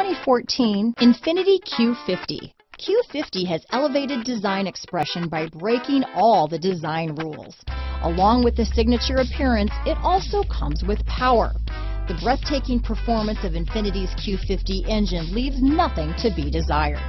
2014 Infiniti Q50. Q50 has elevated design expression by breaking all the design rules. Along with the signature appearance, it also comes with power. The breathtaking performance of Infiniti's Q50 engine leaves nothing to be desired.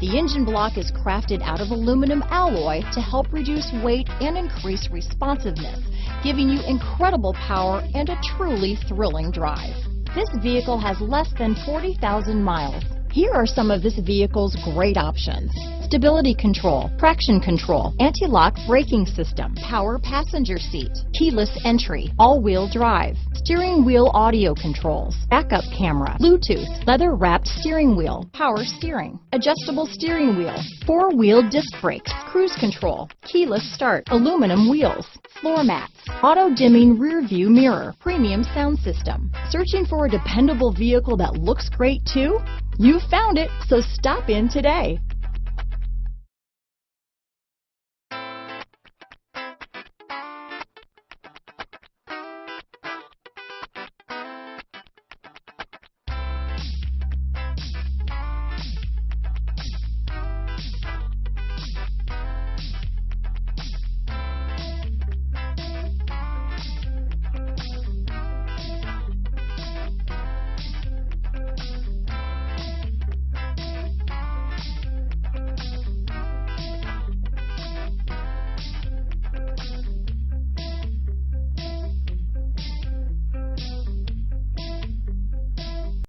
The engine block is crafted out of aluminum alloy to help reduce weight and increase responsiveness, giving you incredible power and a truly thrilling drive. This vehicle has less than 40,000 miles. Here are some of this vehicle's great options: stability control, traction control, anti-lock braking system, power passenger seat, keyless entry, all-wheel drive, steering wheel audio controls, backup camera, Bluetooth, leather-wrapped steering wheel, power steering, adjustable steering wheel, four-wheel disc brakes, cruise control, keyless start, aluminum wheels, floor mats, auto-dimming rear-view mirror, premium sound system. Searching for a dependable vehicle that looks great too? You found it, so stop in today.